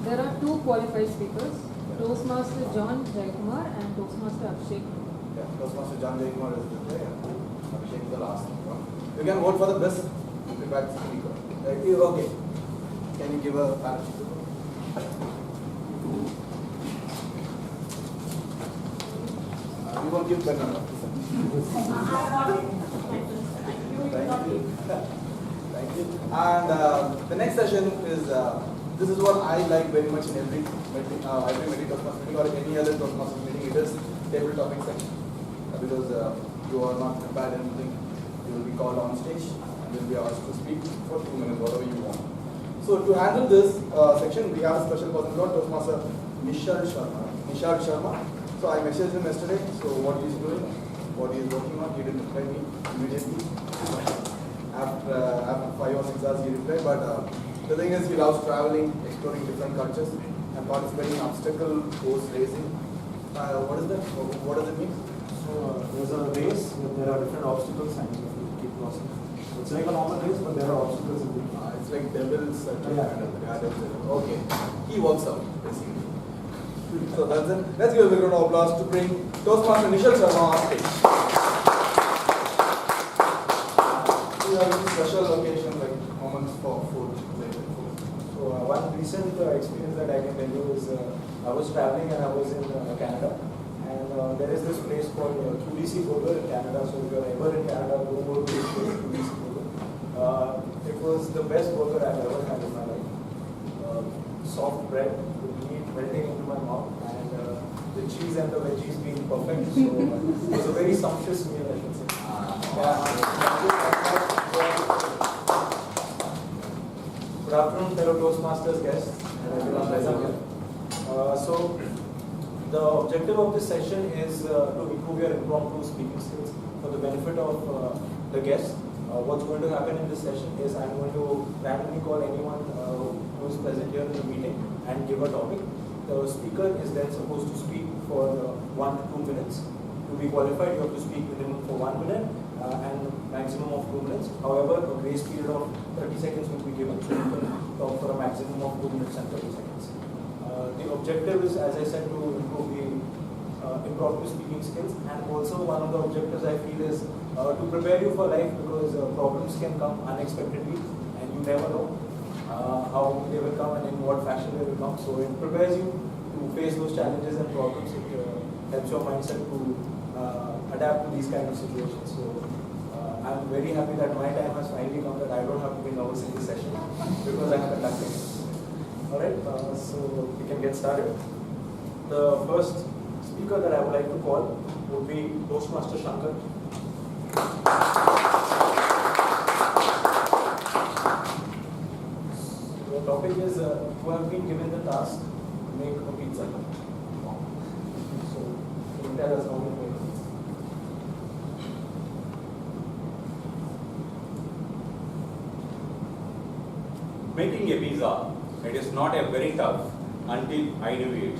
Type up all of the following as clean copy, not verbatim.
There are two qualified speakers, Toastmaster John Jaikumar and Toastmaster Abhishek. Yeah, Toastmaster John Jaikumar is the player. Abhishek is the last one. You can vote for the best prepared speaker. Okay. Can you give a panel? We won't give better number. Thank you. And the next session is, this is what I like very much in every meeting, Toastmasters meeting or any other Toastmasters meeting. It is table topic section. Because you are not prepared anything, you will be called on stage and will be asked to speak for 2 minutes, whatever you want. So to handle this section, we have a special person called Toastmaster Nischal Sharma. So I messaged him yesterday, so what he is doing, what he is working on, he didn't reply me immediately. After 5 or 6 hours he replied, but the thing is he loves traveling, exploring different cultures and participating in obstacle course racing. What is that? What does it mean? So there's a race where there are different obstacles and you have to keep crossing. It's like a normal race, but there are obstacles in between. It's like devil's Okay. He works out, basically. So that's it. Let's give a big round of applause to bring Toastmaster Nischal Sharma on stage. We have a special location like moments for food. So one recent experience that I can tell you is I was traveling and I was in Canada. And there is this place called QDC Burger in Canada. So if you're ever in Canada, go to this place, QDC Burger. It was the best burger I've ever had in my life. Soft bread, with meat melting into my mouth, and the cheese and the veggies being perfect. So it was a very sumptuous meal, I should say. Good afternoon, fellow Toastmasters guests and everyone present here. So the objective of this session is to improve your impromptu speaking skills for the benefit of the guests. What's going to happen in this session is I'm going to randomly call anyone who is present here in the meeting and give a topic. The speaker is then supposed to speak for 1 to 2 minutes. To be qualified, you have to speak minimum for 1 minute and maximum of 2 minutes. However, a grace period of 30 seconds will be given, so you can talk for a maximum of 2 minutes and 30 seconds. The objective is, as I said, to improve the impromptu speaking skills, and also one of the objectives I feel is to prepare you for life, because problems can come unexpectedly and you never know how they will come and in what fashion they will come. So it prepares you to face those challenges and problems. It helps your mindset to adapt to these kind of situations. So I'm very happy that my time has finally come, that I don't have to be nervous in this session because I am conducting it. Alright, so we can get started. The first speaker that I would like to call would be Toastmaster Shankar. The topic is you have been given the task to make a pizza. So can you tell us how you make it? Making a pizza, it is not a very tough until I do it.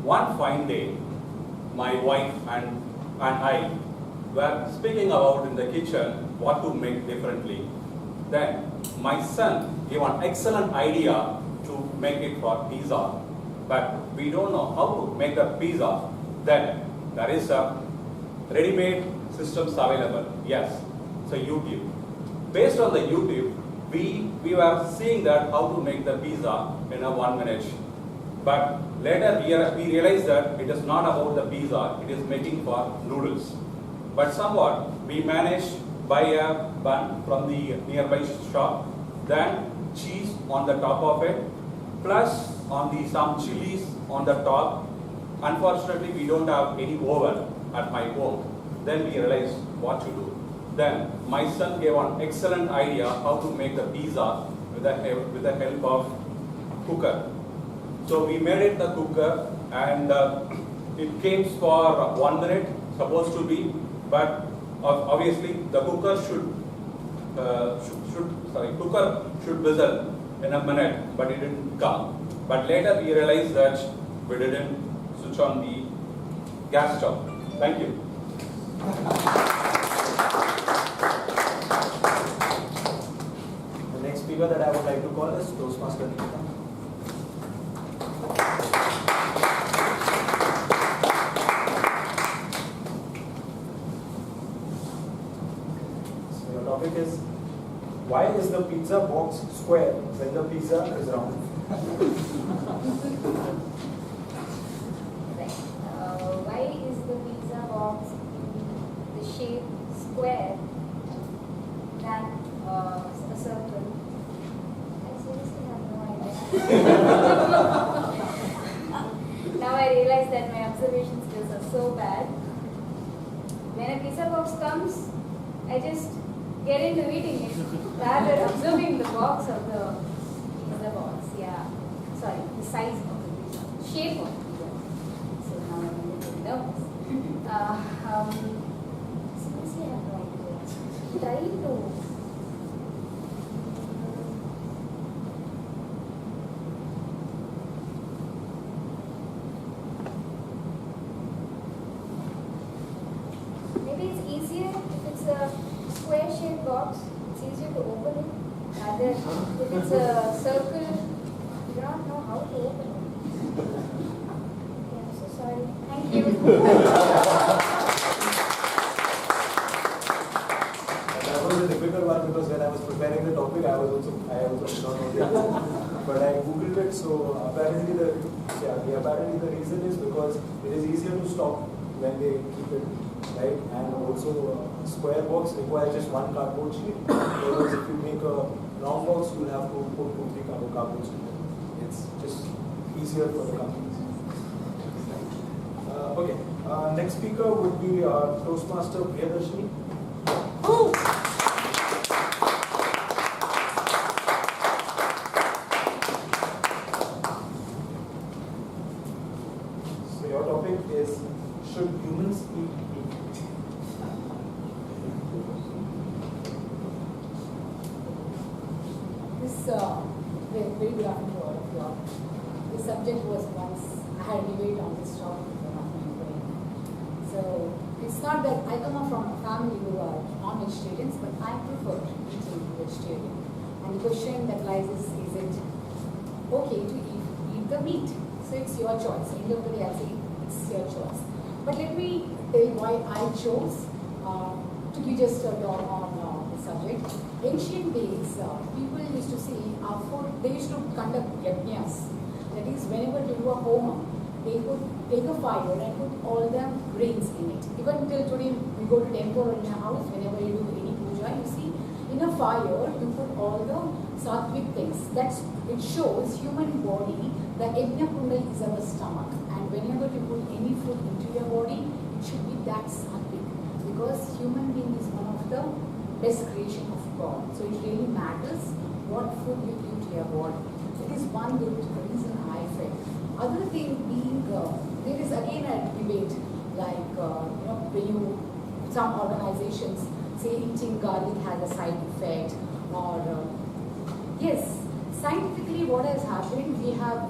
One fine day, my wife and I were speaking about in the kitchen what to make differently. Then my son gave an excellent idea to make it for pizza. But we don't know how to make a pizza. Then there is a ready-made systems available. Yes, so YouTube. Based on the YouTube, we were seeing that how to make the pizza in a 1 minute. But later we realized that it is not about the pizza, it is making for noodles. But somewhat we managed buy a bun from the nearby shop, then cheese on the top of it, plus on the some chilies on the top. Unfortunately, we don't have any oven at my home. Then we realized what to do. Then my son gave an excellent idea how to make the pizza with the help of cooker. So we made it the cooker, and it came for 1 minute, supposed to be, but obviously the cooker should whistle in a minute, but it didn't come. But later we realized that we didn't switch on the gas stove. Thank you. The next speaker that I would like to call is Toastmaster Nikita. why is the pizza box square when the pizza is round? Right. Why is the pizza box in the shape square than a circle? I seriously have no idea. Now I realize that my observation skills are so bad. When a pizza box comes, I just get into eating it rather than observing the box of the pizza box. Yeah. Sorry, the size of the pizza, shape of the pizza. So now I'm a little nervous. Seriously, I have no idea. Try to. Maybe it's easier if it's a square-shaped box. It's easier to open it. Rather, if it's a circle, you don't know how to open it. Okay, I'm so sorry. Thank you. That was a difficult one because when I was preparing the topic, I also did not know the answer. But I googled it, so apparently the reason is because it is easier to stop when they keep it right, and also square box requires just one cardboard sheet. Whereas if you make a round box, you will have to put 2-3 cardboard sheets. It's just easier for the companies. Okay, next speaker would be Toastmaster Priyadarshini. So your topic is, should humans eat meat? Very good afternoon to all of you all. This subject was once, I had a debate on this topic with one of my friends. So it's not that I come up from a family who are non-vegetarians, but I prefer eating vegetarian. And the question that lies is it okay to eat the meat? So it's your choice. End of the day, I'll say it's your choice. But let me tell you why I chose to give just a talk on the subject. Ancient days, people used to see our food, they used to conduct yajnas. That is, whenever they do a homa, they would take a fire and put all the grains in it. Even till today, we go to temple or in a house, whenever you do any puja, you see, in a fire, you put all the sattvic things. It shows human body, the yajna kunda is our stomach. And whenever you put any food into your body, it should be that sattvic. Because human being is one of the best creation of God. So it really matters what food you give to your body. That is one good reason I felt. Other thing being, there is again a debate like, when some organizations say eating garlic has a side effect, or yes, scientifically what has happened, we have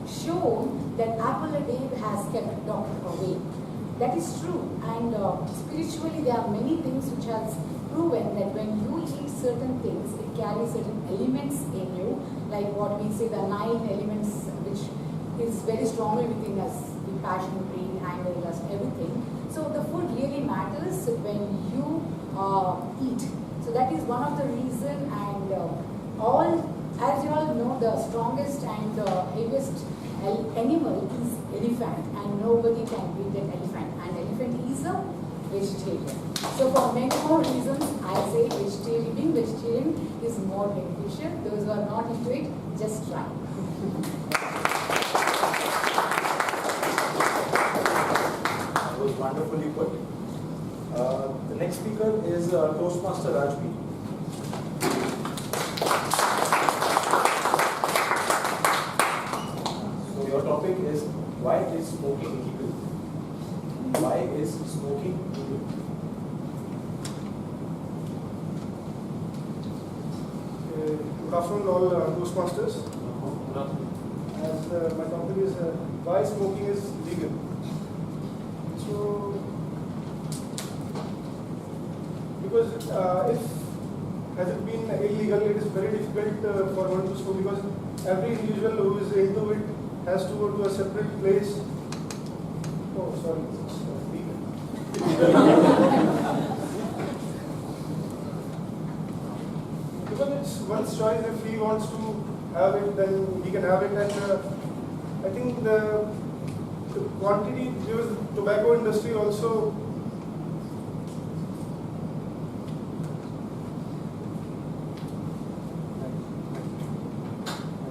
shown that apple a day has kept doctor away. That is true, and spiritually there are many things which has proven that when you eat certain things, it carries certain elements in you, like what we say the 9 elements, which is very strongly within us, the passion, greed, anger, lust, everything. So the food really matters when you eat. So that is one of the reason, and as you all know, the strongest and heaviest animal is elephant, and nobody can beat that elephant. And elephant is a vegetarian. So for many more reasons, I say being vegetarian is more beneficial. Those who are not into it, just try. That was wonderfully put. The next speaker is Toastmaster Rajbi. So your topic is, why is smoking illegal? Why is smoking illegal? Good afternoon all Toastmasters. As my topic is why smoking is legal. So, because if has it been illegal, it is very difficult for one to smoke, because every individual who is into it has to go to a separate place. Oh, sorry, it's legal. Because one's choice. If he wants to have it, then he can have it. And I think the quantity, because tobacco industry also.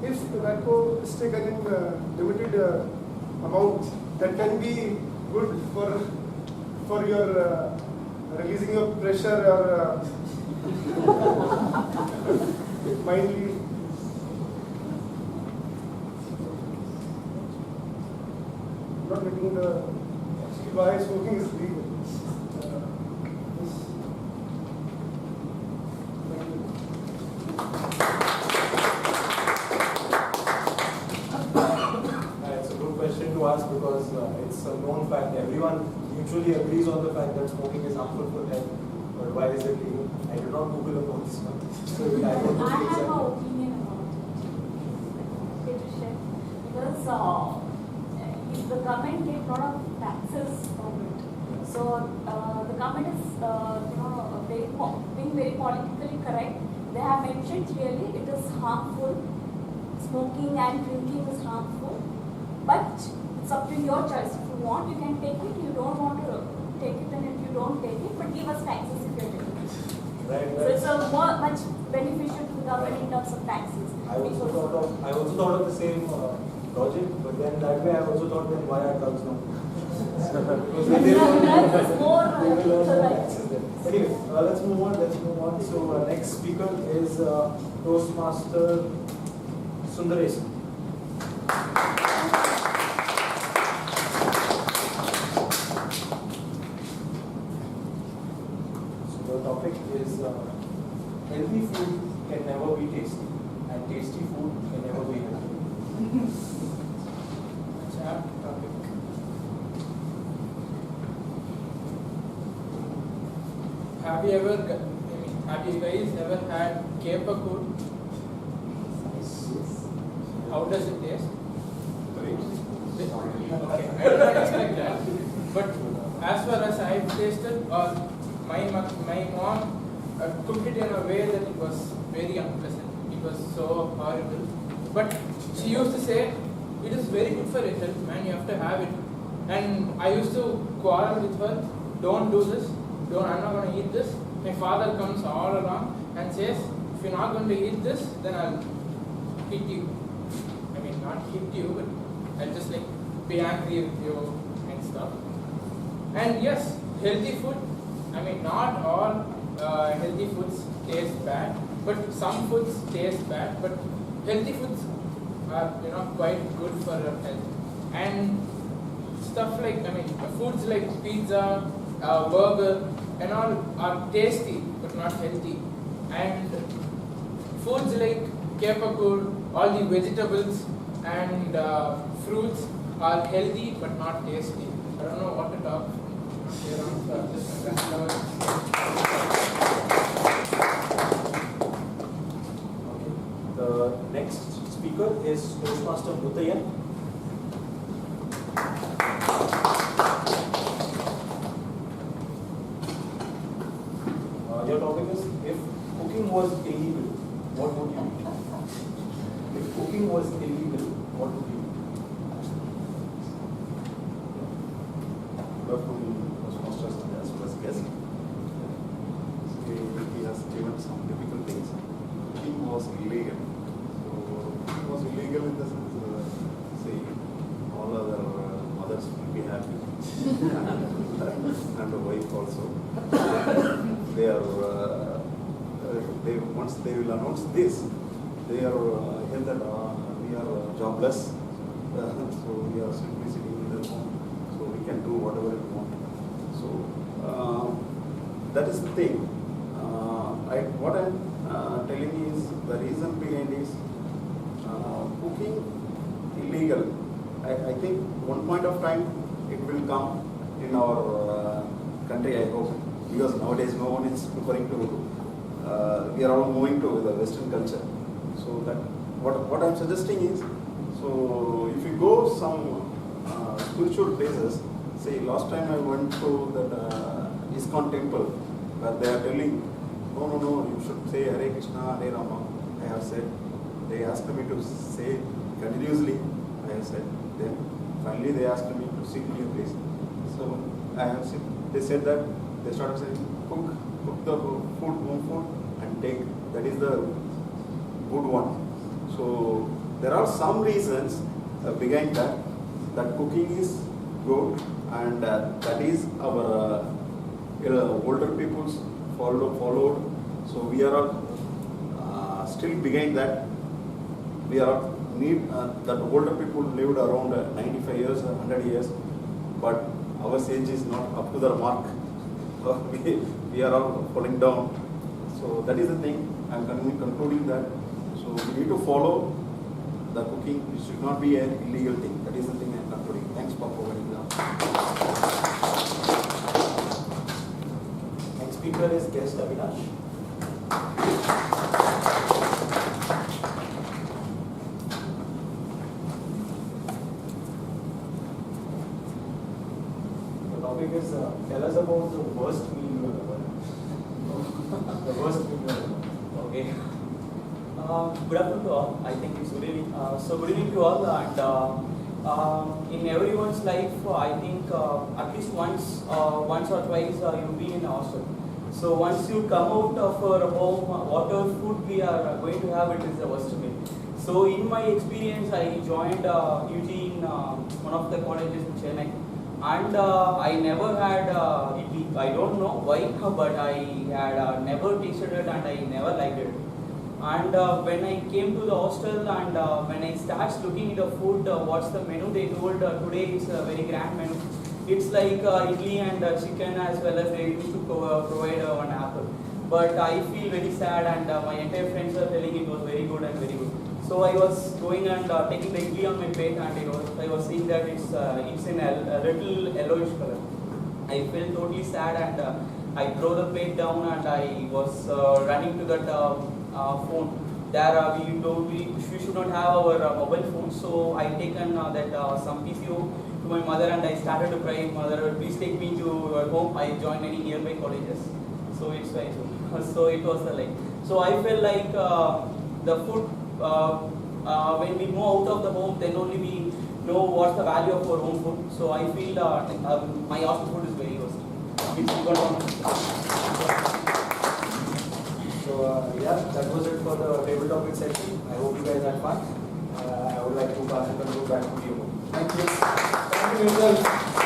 If tobacco is taken in limited amount, that can be good for your releasing your pressure or mindly. Not getting the why smoking is legal. It's a good question to ask because it's a known fact. Everyone mutually agrees on the fact that smoking is harmful for health. But why is it legal? I did not Google about this one. So I don't know I have an exactly. opinion about it. Okay, to share. Because if the government get a lot of taxes from it, so the government is being very politically correct. They have mentioned clearly it is harmful. Smoking and drinking is harmful. But it's up to your choice. If you want, you can take it. You don't want to take it, and if you don't take it, but give us taxes if you're taking it. Right, So it's a much beneficial to the government in terms of taxes. I also thought of the same logic, but then that way I also thought, then why are drugs not? Because they will Drugs is more correct. correct. Anyway, let's move on. So next speaker is Toastmaster Sundaresan. So the topic is healthy food can never be tasty, and tasty food can never be healthy. That's our topic. Have you guys ever had Kepakur? How does it taste? Okay, I did not expect that. But as far as I've tasted, my mom cooked it in a way that it was very unpleasant. It was so horrible. But she used to say, it is very good for your health, man, you have to have it. And I used to quarrel with her, don't do this, I'm not going to eat this. My father comes all along and says, if you're not going to eat this, then I'll hit you. I mean, not hit you, but I'll just be angry with you and stuff. And yes, healthy food, I mean, not all healthy foods taste bad, but some foods taste bad, but healthy foods are, quite good for our health. And stuff foods like pizza, burger, and all are tasty, but not healthy. And foods like Kepakur, all the vegetables and fruits are healthy, but not tasty. I don't know what to talk here on, so I'm just going to The next speaker is Toastmaster Mutayan. Your topic is, if cooking was illegal, what would you eat? If cooking was illegal, what would you eat? Good afternoon, Toastmasters as well as guests. He has given some difficult things. Cooking was illegal. So cooking was illegal in the sense, say, all other mothers will be happy, and the wife also. They are once they will announce this, they are hear that we are jobless, so we are simply sitting in the home, so we can do whatever we want. So that is the thing. What I'm telling you is the reason behind is cooking illegal. I think one point of time it will come in our country, I hope, because nowadays no one is preferring to, we are all moving to the Western culture. So that what I'm suggesting is, so if you go some spiritual places, say last time I went to that ISKCON temple, where they are telling, no, you should say Hare Krishna, Hare Rama, I have said. They asked me to say continuously. I have said. Then finally they asked me to sit in your place. So I have said. They said that they started saying cook the food, home food, and take. That is the good one. So there are some reasons behind that. That cooking is good, and that is our older people's followed. So we are all still behind that. We are need that older people lived around 95 years, 100 years, but our age is not up to the mark. we are all falling down. So that is the thing. I am concluding that. So we need to follow the cooking. It should not be an illegal thing. That is the thing I am concluding. Thanks for providing that. Next speaker is guest Avinash. The topic is tell us about the worst meal you have ever had. The worst meal you have ever had. Okay. Good afternoon to all. I think it's good evening. So good evening to all. And in everyone's life, I think at least once or twice you've been in a hostel. So once you come out of our home, whatever food we are going to have, it is the worst meal. So in my experience, I joined UG in one of the colleges in Chennai, and I never had idli. I don't know why, but I had never tasted it and I never liked it. And when I came to the hostel and when I started looking at the food, what's the menu, they told today it's a very grand menu. It's like idli and chicken, as well as they used to provide one apple. But I feel very sad, and my entire friends are telling it was very good and very good. So I was going and taking the idli on my plate, and I was seeing that it's in a little yellowish color. I felt totally sad, and I threw the plate down, and I was running to that phone. There we should not have our mobile phone, so I taken that some PCO to my mother, and I started to cry. Mother, please take me to your home. I joined any nearby colleges. So it's like so it was like. So I felt like the food when we move out of the home, then only we know what's the value of our own food. So I feel my hostel food is very worst. So yeah, that was it for the table topic section. I hope you guys had fun. I would like to pass the control back to you. Thank you. Thank you, Nischal.